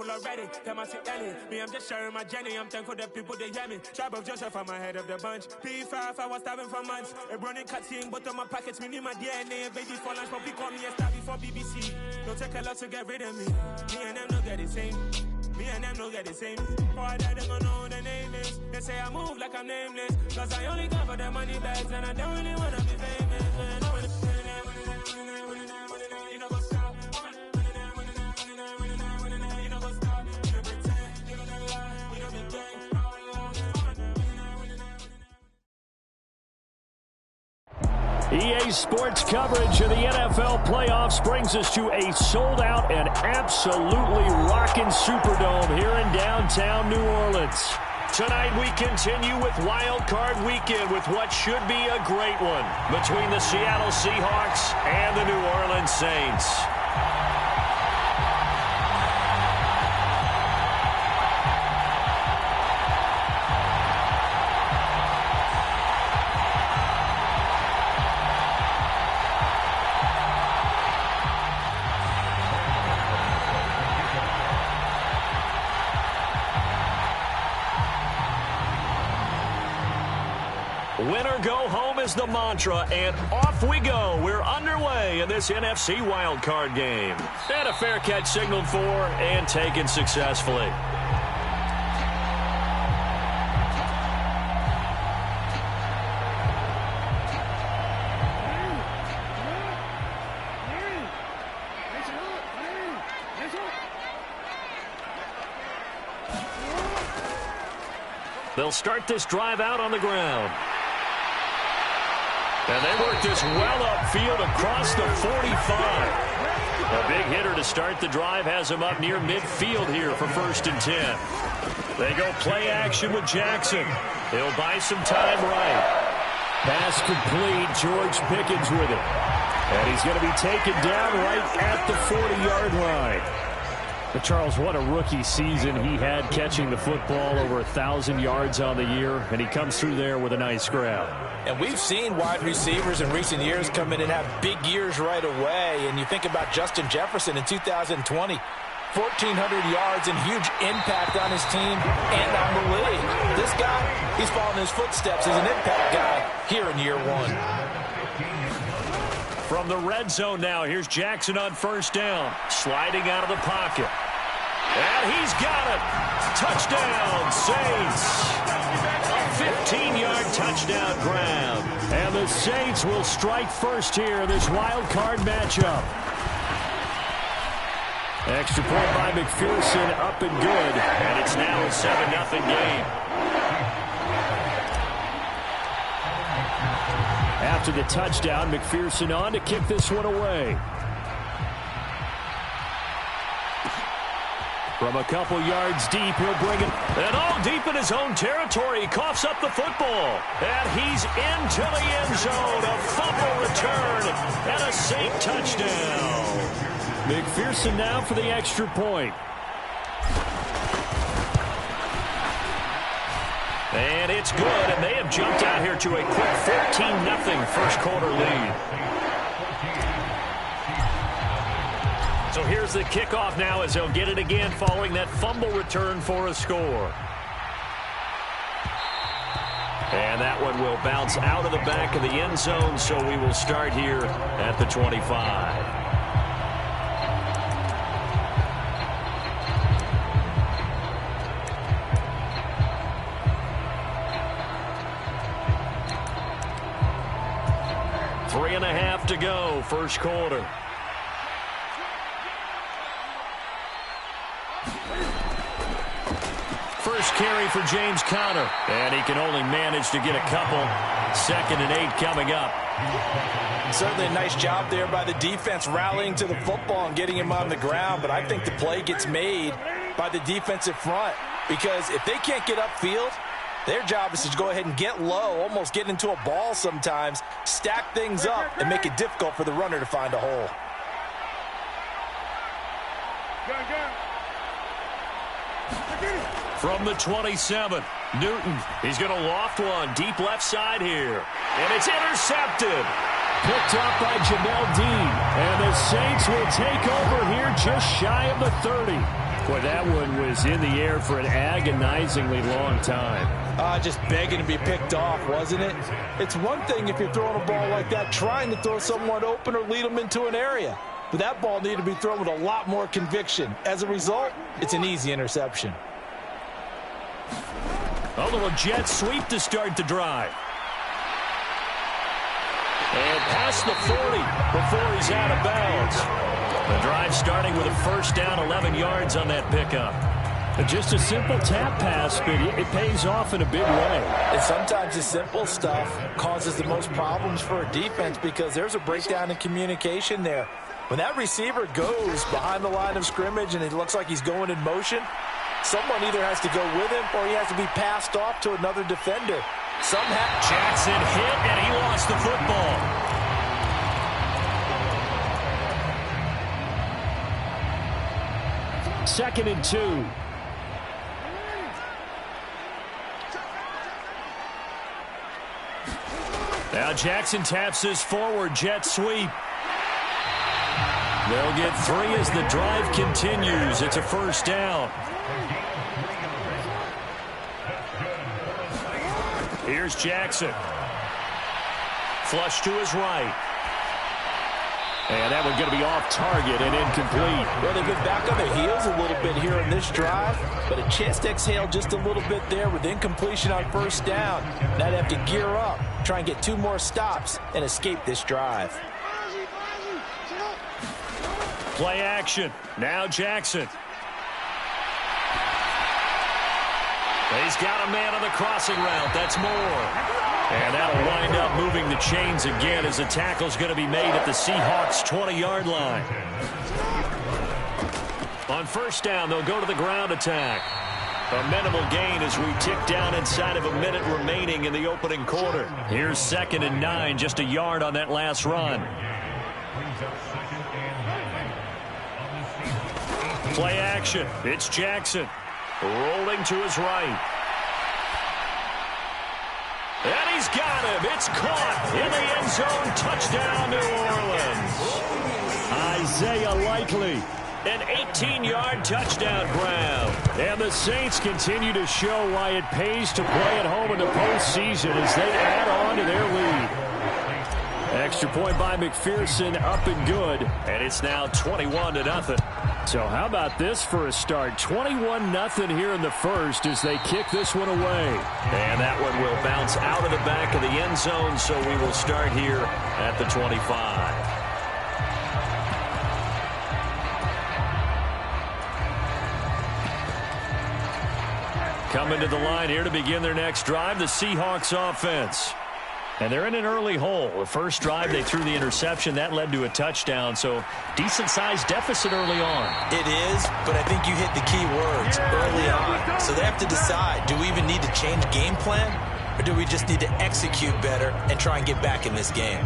people already. Them I see Ellie. Me, I'm just sharing my journey. I'm thankful that people, they hear me. Tribe of Joseph, I'm ahead of the bunch. P5, I was starving for months. A running cutscene, but on my pockets, me need my DNA. Baby for lunch, but we call me a star before BBC. Don't take a lot to get rid of me. Me and them don't get the same. Me and them don't get the same. For that, they gonna know who the name is. They say I move like I'm nameless. Cause I only got for the money bags. And I don't really wanna be famous. You know what's up? EA Sports coverage of the NFL playoffs brings us to a sold-out and absolutely rocking Superdome here in downtown New Orleans. Tonight we continue with Wild Card Weekend with what should be a great one between the Seattle Seahawks and the New Orleans Saints. Winner go home is the mantra, and off we go. We're underway in this NFC wildcard game. And a fair catch signaled for and taken successfully. They'll start this drive out on the ground. And they work this well upfield across the 45. A big hitter to start the drive has him up near midfield here for 1st and 10. They go play action with Jackson. He'll buy some time right. Pass complete. George Pickens with it. And he's going to be taken down right at the 40-yard line. But Charles, what a rookie season he had catching the football, over 1,000 yards on the year, and he comes through there with a nice grab. And we've seen wide receivers in recent years come in and have big years right away. And you think about Justin Jefferson in 2020, 1,400 yards and huge impact on his team and on the league. This guy, he's following his footsteps as an impact guy here in year one. From the red zone now, here's Jackson on 1st down. Sliding out of the pocket. And he's got it. Touchdown, Saints. A 15-yard touchdown grab. And the Saints will strike first here, this wild card matchup. Extra point by McPherson, up and good. And it's now a 7-0 game. After the touchdown, McPherson on to kick this one away. From a couple yards deep, he'll bring it. And all deep in his own territory. He coughs up the football. And he's into the end zone. A fumble return and a Saint touchdown. McPherson now for the extra point. And it's good, and they have jumped out here to a quick 14-0 first quarter lead. So here's the kickoff now as they'll get it again following that fumble return for a score. And that one will bounce out of the back of the end zone, so we will start here at the 25. Three and a half to go, first quarter. First carry for James Conner. And he can only manage to get a couple. 2nd and 8 coming up. Certainly a nice job there by the defense rallying to the football and getting him on the ground. But I think the play gets made by the defensive front. Because if they can't get upfield, their job is to go ahead and get low, almost get into a ball sometimes, stack things up, and make it difficult for the runner to find a hole. From the 27, Newton. He's going to loft one deep left side here. And it's intercepted. Picked up by Jamel Dean. And the Saints will take over here just shy of the 30. Boy, that one was in the air for an agonizingly long time. Just begging to be picked off, wasn't it? It's one thing if you're throwing a ball like that, trying to throw someone open or lead them into an area. But that ball needed to be thrown with a lot more conviction. As a result, it's an easy interception. A little jet sweep to start the drive. And past the 40 before he's out of bounds. The drive starting with a first down, 11 yards on that pickup. Just a simple tap pass, but it pays off in a big way. And sometimes the simple stuff causes the most problems for a defense because there's a breakdown in communication there. When that receiver goes behind the line of scrimmage and it looks like he's going in motion, someone either has to go with him or he has to be passed off to another defender. Somehow Jackson hit, and he lost the football. Second and 2. Now Jackson taps his forward jet sweep. They'll get 3 as the drive continues. It's a first down. Here's Jackson. Flush to his right. And that one's going to be off target and incomplete. Well, they've been back on their heels a little bit here in this drive, but a chance to exhale just a little bit there with incompletion on first down. Now they have to gear up, try and get 2 more stops, and escape this drive. Play action. Now Jackson. He's got a man on the crossing route. That's more. And that'll wind up moving the chains again as the tackle's going to be made at the Seahawks' 20-yard line. On first down, they'll go to the ground attack. A minimal gain as we tick down inside of a minute remaining in the opening quarter. Here's 2nd and 9, just a yard on that last run. Play action. It's Jackson. Rolling to his right. And he's got him. It's caught in the end zone. Touchdown, New Orleans. Isaiah Likely. An 18-yard touchdown grab. And the Saints continue to show why it pays to play at home in the postseason as they add on to their lead. Extra point by McPherson, up and good. And it's now 21-0. So how about this for a start? 21-0 here in the first as they kick this one away. And that one will bounce out of the back of the end zone, so we will start here at the 25. Coming to the line here to begin their next drive, the Seahawks offense. And they're in an early hole. The first drive, they threw the interception. That led to a touchdown, so decent-sized deficit early on. It is, but I think you hit the key words early on. So they have to decide, do we even need to change game plan, or do we just need to execute better and try and get back in this game?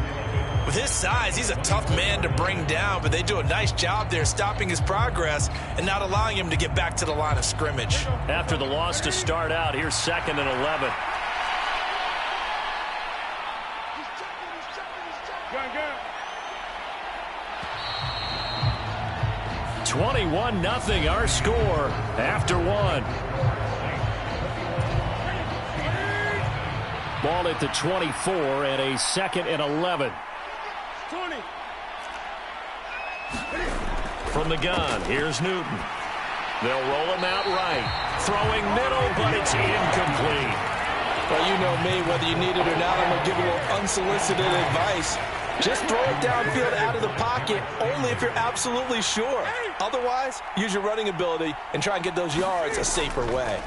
With his size, he's a tough man to bring down, but they do a nice job there stopping his progress and not allowing him to get back to the line of scrimmage. After the loss to start out, here's 2nd and 11. 21-0 our score after 1. Ball at the 24 and a 2nd and 11. 20. From the gun, here's Newton. They'll roll him out right. Throwing middle, but it's incomplete. Well, you know me, whether you need it or not, I'm going to give a little unsolicited advice. Just throw it downfield out of the pocket only if you're absolutely sure. Otherwise, use your running ability and try and get those yards a safer way.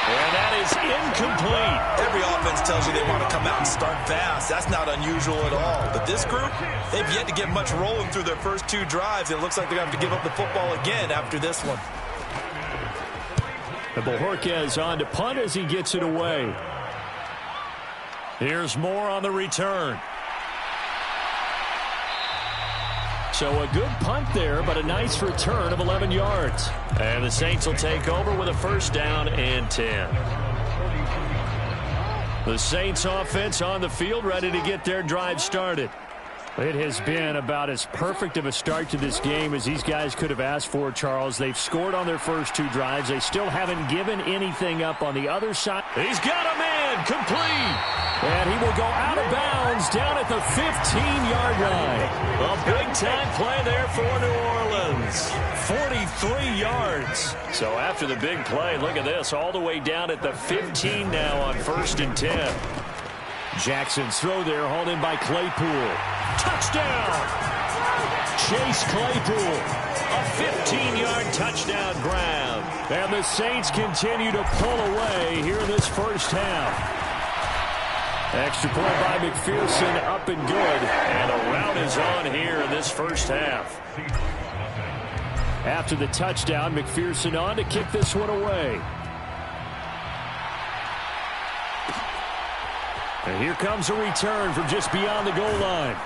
And that is incomplete. Every offense tells you they want to come out and start fast. That's not unusual at all. But this group, they've yet to get much rolling through their first 2 drives. It looks like they're going to have to give up the football again after this one. And Bojorquez on to punt as he gets it away. Here's Moore on the return. So a good punt there, but a nice return of 11 yards. And the Saints will take over with a first down and 10. The Saints offense on the field ready to get their drive started. It has been about as perfect of a start to this game as these guys could have asked for, Charles. They've scored on their first 2 drives. They still haven't given anything up on the other side. He's got a man complete. And he will go out of bounds down at the 15-yard line. A big-time play there for New Orleans. 43 yards. So after the big play, look at this, all the way down at the 15 now on 1st and 10. Jackson's throw there, hauled in by Claypool. Touchdown! Chase Claypool. A 15-yard touchdown grab. And the Saints continue to pull away here in this first half. Extra point by McPherson, up and good. And a rout is on here in this first half. After the touchdown, McPherson on to kick this one away. And here comes a return from just beyond the goal line.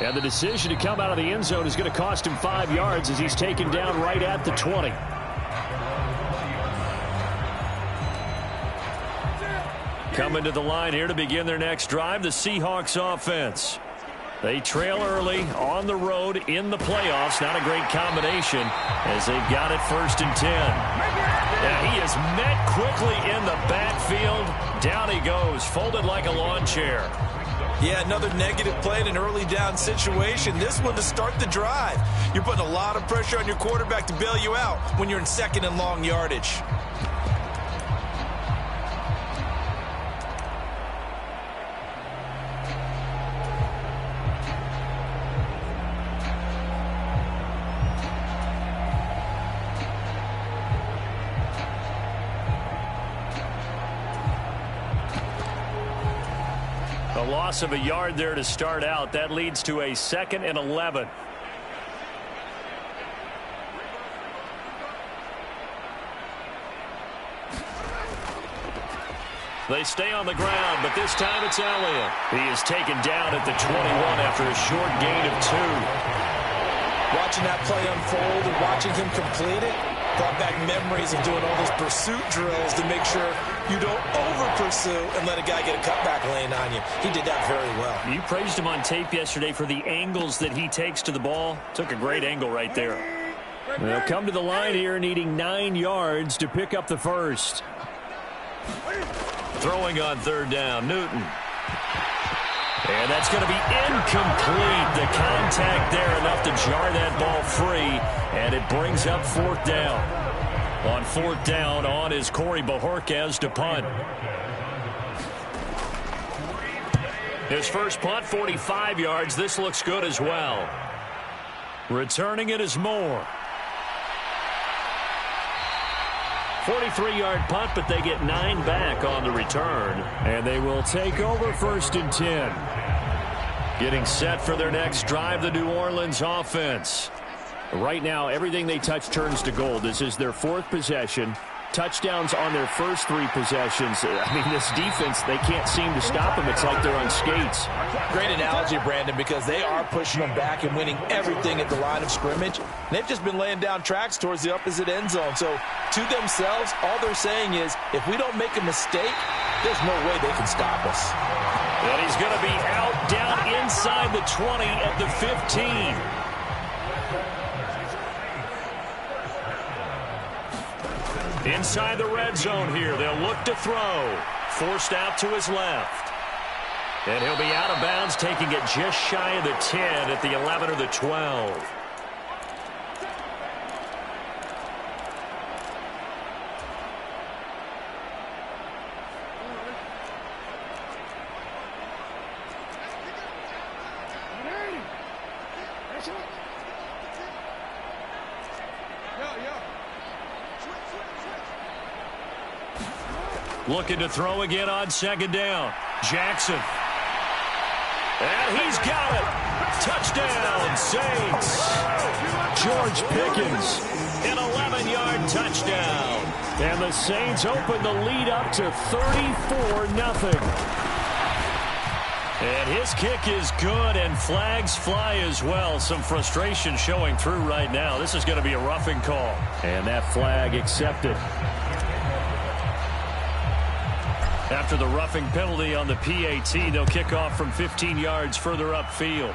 And the decision to come out of the end zone is going to cost him 5 yards as he's taken down right at the 20. Coming to the line here to begin their next drive, the Seahawks offense. They trail early on the road in the playoffs. Not a great combination as they've got it 1st and 10. Now he is met quickly in the backfield. Down he goes, folded like a lawn chair. Yeah, another negative play in an early down situation. This one to start the drive. You're putting a lot of pressure on your quarterback to bail you out when you're in 2nd and long yardage. A loss of a yard there to start out. That leads to a 2nd and 11. They stay on the ground, but this time it's Elliott. He is taken down at the 21 after a short gain of 2. Watching that play unfold and watching him complete it brought back memories of doing all those pursuit drills to make sure you don't over-pursue and let a guy get a cutback lane on you. He did that very well. You praised him on tape yesterday for the angles that he takes to the ball. Took a great angle right there. They'll come to the line here needing 9 yards to pick up the first. Throwing on 3rd down, Newton. And that's going to be incomplete. The contact there enough to jar that ball free, and it brings up 4th down. On 4th down, on is Corey Bojorquez to punt. His first punt, 45 yards. This looks good as well. Returning it is Moore. 43-yard punt, but they get 9 back on the return. And they will take over 1st and 10. Getting set for their next drive, the New Orleans offense. Right now, everything they touch turns to gold. This is their 4th possession. Touchdowns on their first 3 possessions. I mean, this defense, they can't seem to stop them. It's like they're on skates. Great analogy, Brandon, because they are pushing them back and winning everything at the line of scrimmage. They've just been laying down tracks towards the opposite end zone. So, to themselves, all they're saying is, if we don't make a mistake, there's no way they can stop us. And he's going to be out down inside the 20 at the 15. Inside the red zone here. They'll look to throw. Forced out to his left. And he'll be out of bounds, taking it just shy of the 10 at the 11 or the 12. Looking to throw again on 2nd down. Jackson. And he's got it. Touchdown, Saints. George Pickens, an 11-yard touchdown. And the Saints open the lead up to 34-0. And his kick is good, and flags fly as well. Some frustration showing through right now. This is going to be a roughing call. And that flag accepted. After the roughing penalty on the PAT, they'll kick off from 15 yards further upfield.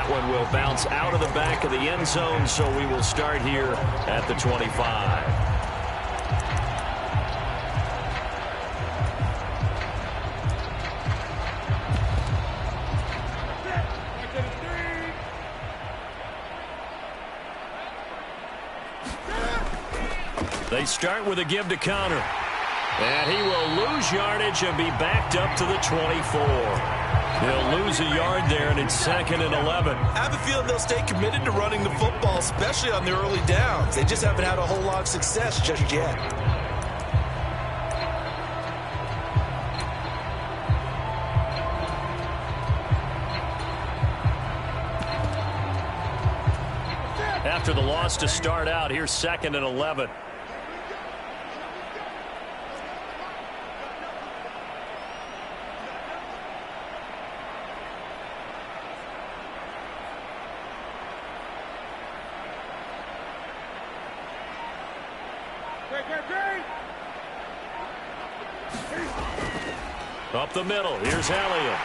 that one will bounce out of the back of the end zone, so we will start here at the 25. They start with a give to counter. And he will lose yardage and be backed up to the 24. He'll lose a yard there, and it's 2nd and 11. I have a feeling they'll stay committed to running the football, especially on the early downs. They just haven't had a whole lot of success just yet. After the loss to start out, here's 2nd and 11. Up the middle, here's Elliott.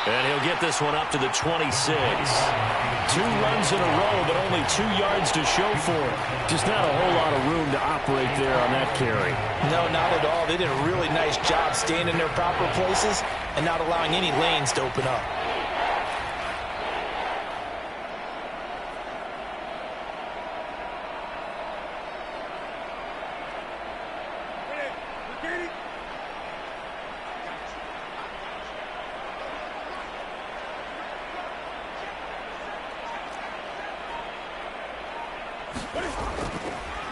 And he'll get this one up to the 26. 2 runs in a row, but only 2 yards to show for it. Just not a whole lot of room to operate there on that carry. No, not at all. They did a really nice job staying in their proper places and not allowing any lanes to open up.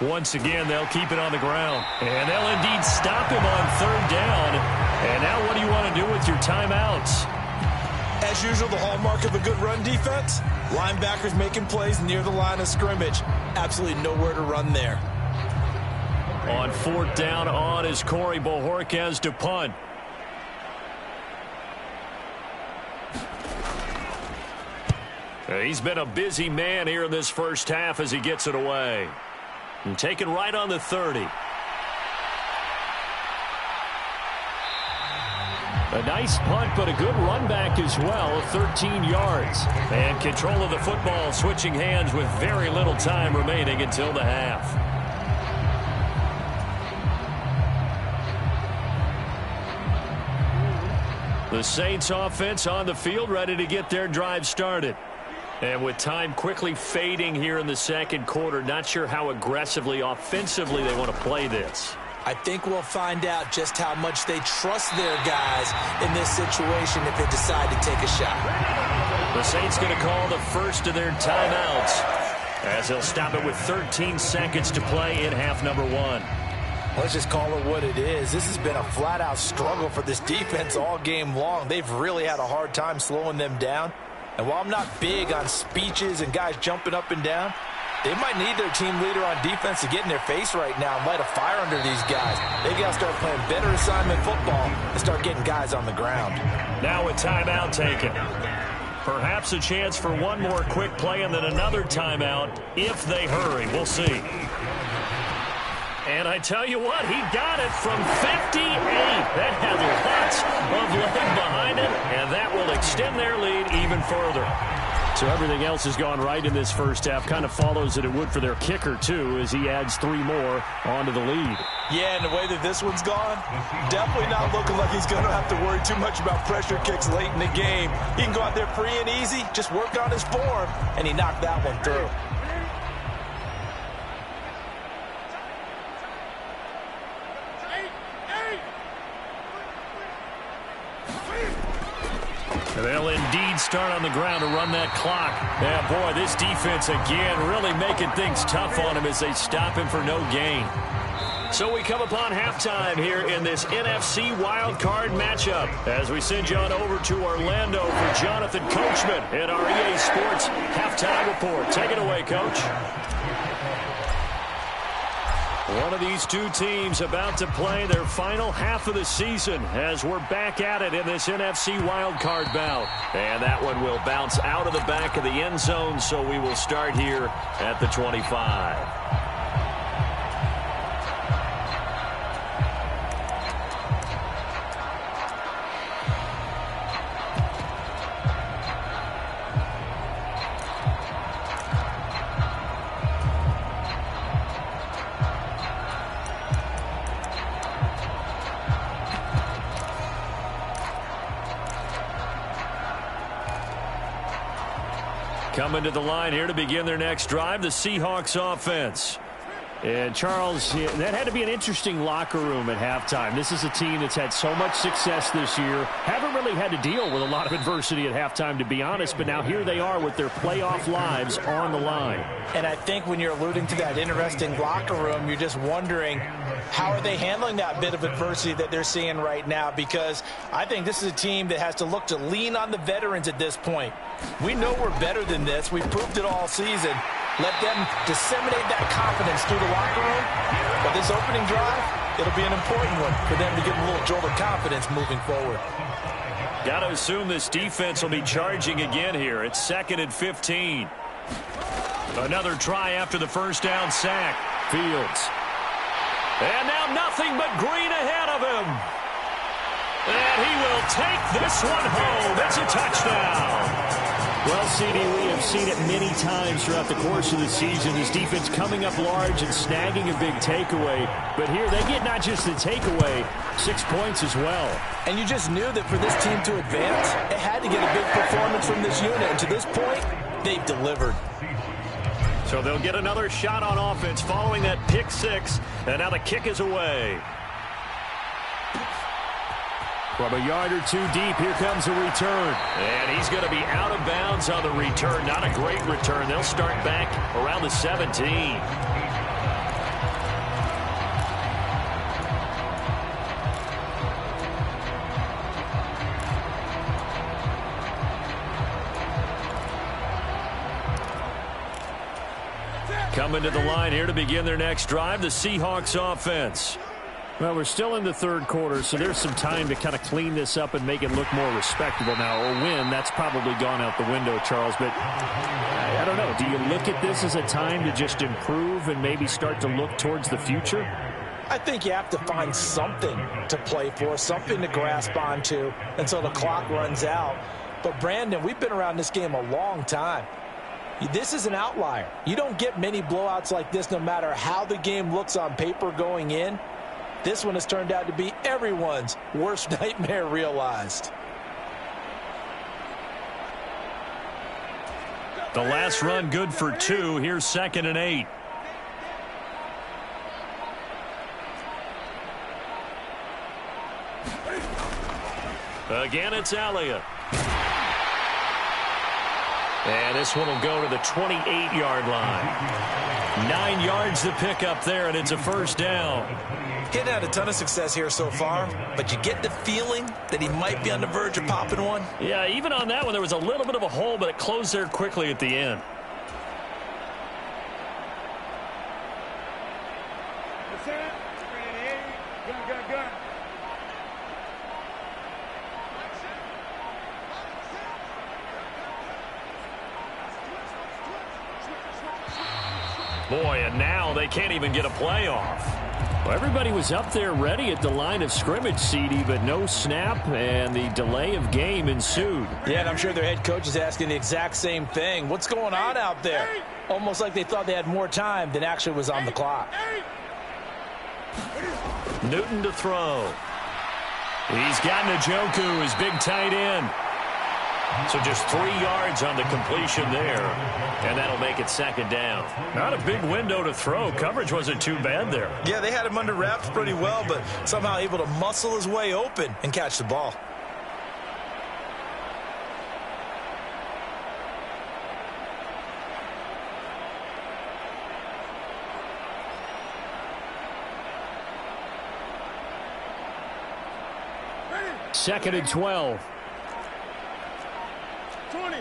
Once again, they'll keep it on the ground. And they'll indeed stop him on 3rd down. And now what do you want to do with your timeouts? As usual, the hallmark of a good run defense, linebackers making plays near the line of scrimmage. Absolutely nowhere to run there. On 4th down on is Corey Bojorquez to punt. He's been a busy man here in this first half as he gets it away. And taken right on the 30. A nice punt, but a good run back as well, 13 yards. And control of the football, switching hands with very little time remaining until the half. The Saints offense on the field, ready to get their drive started. And with time quickly fading here in the 2nd quarter, not sure how aggressively, offensively they want to play this. I think we'll find out just how much they trust their guys in this situation if they decide to take a shot. The Saints going to call the first of their timeouts as they'll stop it with 13 seconds to play in half number 1. Let's just call it what it is. This has been a flat-out struggle for this defense all game long. They've really had a hard time slowing them down. And while I'm not big on speeches and guys jumping up and down, they might need their team leader on defense to get in their face right now and light a fire under these guys. They got to start playing better assignment football and start getting guys on the ground. Now a timeout taken. Perhaps a chance for one more quick play and then another timeout if they hurry. We'll see. And I tell you what, he got it from 58. That had lots of leg behind it, and that will extend their lead even further. So everything else has gone right in this first half. Kind of follows that it would for their kicker, too, as he adds 3 more onto the lead. Yeah, and the way that this one's gone, definitely not looking like he's going to have to worry too much about pressure kicks late in the game. He can go out there free and easy, just work on his form, and he knocked that one through. They'll indeed start on the ground to run that clock. Yeah, boy, this defense again really making things tough on him as they stop him for no gain. So we come upon halftime here in this NFC wildcard matchup as we send you on over to Orlando for Jonathan Coachman in our EA Sports halftime report. Take it away, Coach. One of these two teams about to play their final half of the season as we're back at it in this NFC wildcard bout. And that one will bounce out of the back of the end zone, so we will start here at the 25. Coming to the line here to begin their next drive, the Seahawks offense. And, Charles, that had to be an interesting locker room at halftime. This is a team that's had so much success this year. Haven't really had to deal with a lot of adversity at halftime, to be honest. But now here they are with their playoff lives on the line. And I think when you're alluding to that interesting locker room, you're just wondering how are they handling that bit of adversity that they're seeing right now? Because I think this is a team that has to look to lean on the veterans at this point. We know we're better than this. We've proved it all season. Let them disseminate that confidence through the locker room. But this opening drive, it'll be an important one for them to get a little jolt of confidence moving forward. Got to assume this defense will be charging again here. It's 2nd and 15. Another try after the first down sack. Fields. And now nothing but green ahead of him. And he will take this one home. It's a touchdown. Well, CD, we have seen it many times throughout the course of the season. This defense coming up large and snagging a big takeaway. But here they get not just the takeaway, 6 points as well. And you just knew that for this team to advance, it had to get a big performance from this unit. And to this point, they've delivered. So they'll get another shot on offense following that pick six. And now the kick is away. From a yard or two deep, here comes a return. And he's going to be out of bounds on the return. Not a great return. They'll start back around the 17. Coming to the line here to begin their next drive, the Seahawks offense. Well, we're still in the third quarter, so there's some time to kind of clean this up and make it look more respectable. Now, a win, that's probably gone out the window, Charles. But I don't know. Do you look at this as a time to just improve and maybe start to look towards the future? I think you have to find something to play for, something to grasp onto until the clock runs out. But, Brandon, we've been around this game a long time. This is an outlier. You don't get many blowouts like this no matter how the game looks on paper going in. This one has turned out to be everyone's worst nightmare realized. The last run good for 2. Here's 2nd and 8. Again, it's Elliott. And this one will go to the 28-yard line. 9 yards to pick up there, and it's a first down. He's had a ton of success here so far, but you get the feeling that he might be on the verge of popping one. Yeah, even on that one, there was a little bit of a hole, but it closed there quickly at the end. Boy, and now they can't even get a play off. Well, everybody was up there ready at the line of scrimmage, CD, but no snap, and the delay of game ensued. Yeah, and I'm sure their head coach is asking the exact same thing. What's going on out there? Almost like they thought they had more time than actually was on the clock. Newton to throw. He's got Njoku, his big tight end. So just 3 yards on the completion there, and that'll make it 2nd down. Not a big window to throw. Coverage wasn't too bad there. Yeah, they had him under wraps pretty well, but somehow able to muscle his way open and catch the ball. Second and 12. 20.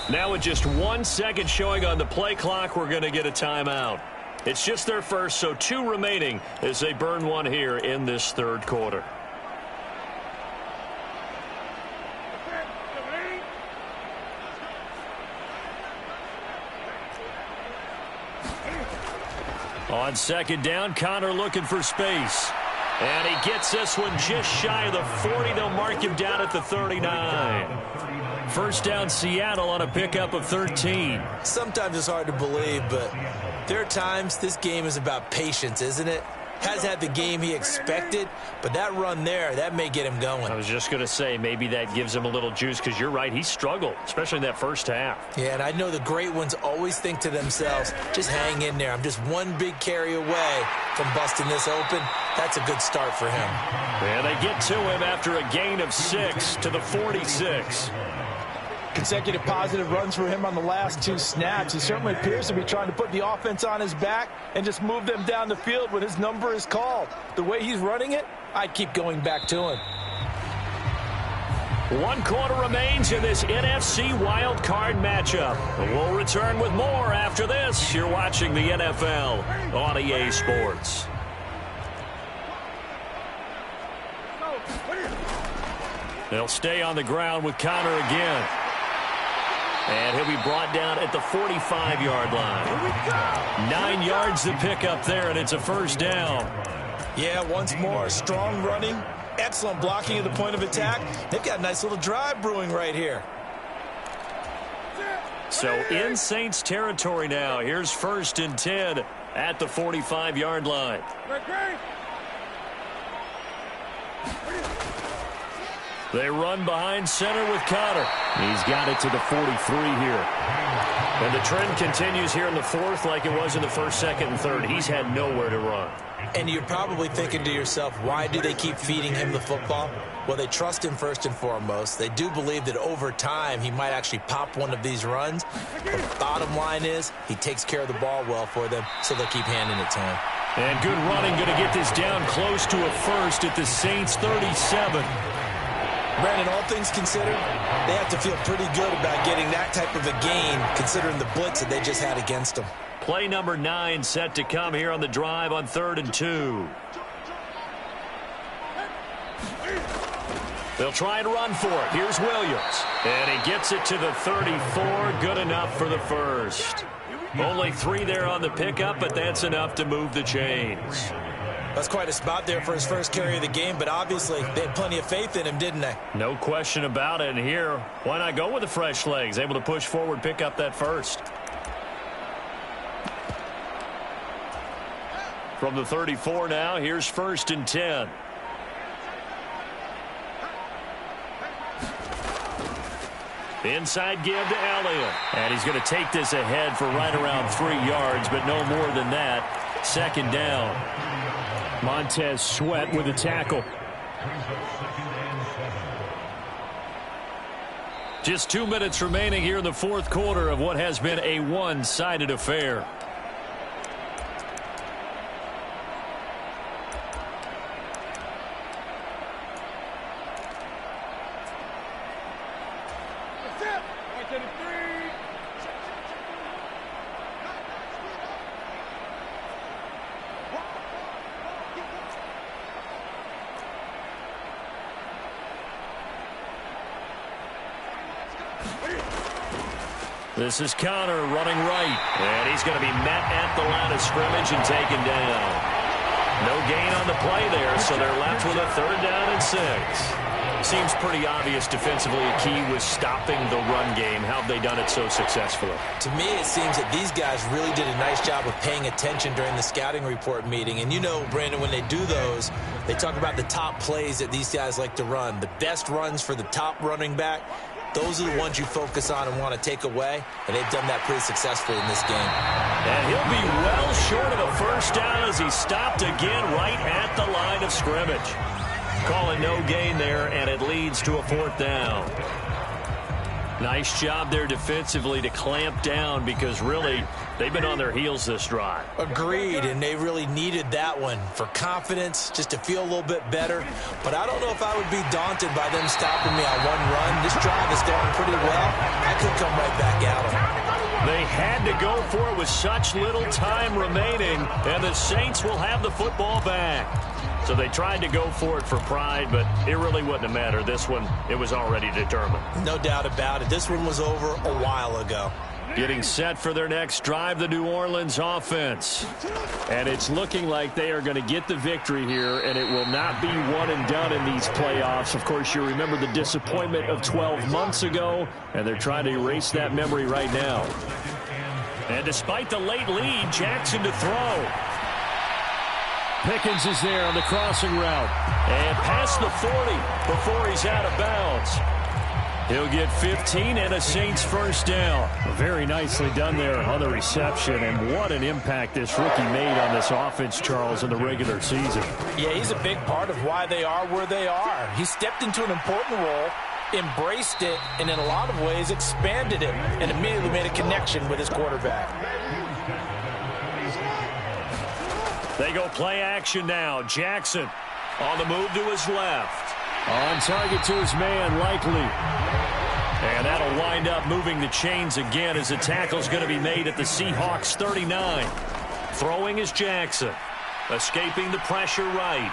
Now with just 1 second showing on the play clock, we're going to get a timeout. It's just their first, so 2 remaining as they burn one here in this third quarter. On 2nd down, Connor looking for space. And he gets this one just shy of the 40. They'll mark him down at the 39. First down, Seattle on a pickup of 13. Sometimes it's hard to believe, but there are times this game is about patience, isn't it? Has had the game he expected, but that run there, that may get him going. I was just going to say, maybe that gives him a little juice, because you're right, he struggled, especially in that first half. Yeah, and I know the great ones always think to themselves, just hang in there. I'm just one big carry away from busting this open. That's a good start for him. And they get to him after a gain of 6 to the 46. Consecutive positive runs for him on the last 2 snaps. He certainly appears to be trying to put the offense on his back and just move them down the field when his number is called. The way he's running it, I'd keep going back to him. 1 quarter remains in this NFC Wild Card matchup. We'll return with more after this. You're watching the NFL on EA Sports. They'll stay on the ground with Connor again. And he'll be brought down at the 45-yard line. 9 yards to pick up there, and it's a first down. Yeah, once more, strong running, excellent blocking at the point of attack. They've got a nice little drive brewing right here. So in Saints territory now. Here's 1st and 10 at the 45-yard line. They run behind center with Connor. He's got it to the 43 here. And the trend continues here in the 4th like it was in the 1st, 2nd, and 3rd. He's had nowhere to run. And you're probably thinking to yourself, why do they keep feeding him the football? Well, they trust him first and foremost. They do believe that over time he might actually pop one of these runs. But the bottom line is he takes care of the ball well for them, so they'll keep handing it to him. And good running, going to get this down close to a first at the Saints 37. Brandon, all things considered, they have to feel pretty good about getting that type of a gain, considering the blitz that they just had against them. Play number 9 set to come here on the drive on 3rd and 2. They'll try and run for it. Here's Williams. And he gets it to the 34. Good enough for the first. Only 3 there on the pickup, but that's enough to move the chains. That's quite a spot there for his first carry of the game, but obviously they had plenty of faith in him, didn't they? No question about it. And here, why not go with the fresh legs? Able to push forward, pick up that first. From the 34 now, here's 1st and 10. Inside give to Elliott. And he's going to take this ahead for right around 3 yards, but no more than that. 2nd down. Montez Sweat with a tackle. Just 2 minutes remaining here in the 4th quarter of what has been a one-sided affair. This is Connor running right. And he's going to be met at the line of scrimmage and taken down. No gain on the play there, so they're left with a 3rd down and 6. Seems pretty obvious defensively a key was stopping the run game. How have they done it so successfully? To me, it seems that these guys really did a nice job of paying attention during the scouting report meeting. And you know, Brandon, when they do those, they talk about the top plays that these guys like to run. The best runs for the top running back. Those are the ones you focus on and want to take away, and they've done that pretty successfully in this game. And he'll be well short of a first down as he stopped again right at the line of scrimmage. Calling no gain there, and it leads to a 4th down. Nice job there defensively to clamp down because really they've been on their heels this drive. Agreed, and they really needed that one for confidence, just to feel a little bit better. But I don't know if I would be daunted by them stopping me on one run. This drive is going pretty well. I could come right back at them. They had to go for it with such little time remaining, and the Saints will have the football back. So they tried to go for it for pride, but it really wouldn't have mattered. This one, it was already determined. No doubt about it. This one was over a while ago. Getting set for their next drive, the New Orleans offense. And it's looking like they are going to get the victory here, and it will not be one and done in these playoffs. Of course, you remember the disappointment of 12 months ago, and they're trying to erase that memory right now. And despite the late lead, Jackson to throw. Pickens is there on the crossing route. And past the 40 before he's out of bounds. He'll get 15 and a Saints first down. Very nicely done there on the reception. And what an impact this rookie made on this offense, Charles, in the regular season. Yeah, he's a big part of why they are where they are. He stepped into an important role, embraced it, and in a lot of ways expanded it, and immediately made a connection with his quarterback. They go play action now. Jackson on the move to his left. On target to his man, Likely. And that'll wind up moving the chains again as the tackle's going to be made at the Seahawks 39. Throwing is Jackson. Escaping the pressure right.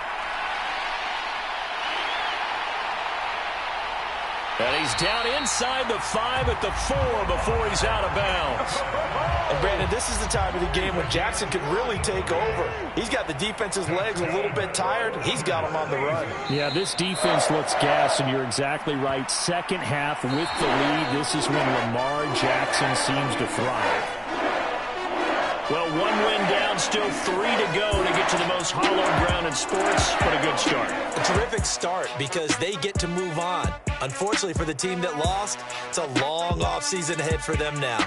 And he's down inside the 5 at the 4 before he's out of bounds. And Brandon, this is the time of the game when Jackson could really take over. He's got the defense's legs a little bit tired. He's got them on the run. Yeah, this defense looks gassed, and you're exactly right. Second half with the lead, this is when Lamar Jackson seems to thrive. Well, 1 win down, still 3 to go to get to the most hallowed ground in sports, but a good start. A terrific start because they get to move on. Unfortunately for the team that lost, it's a long offseason ahead for them now.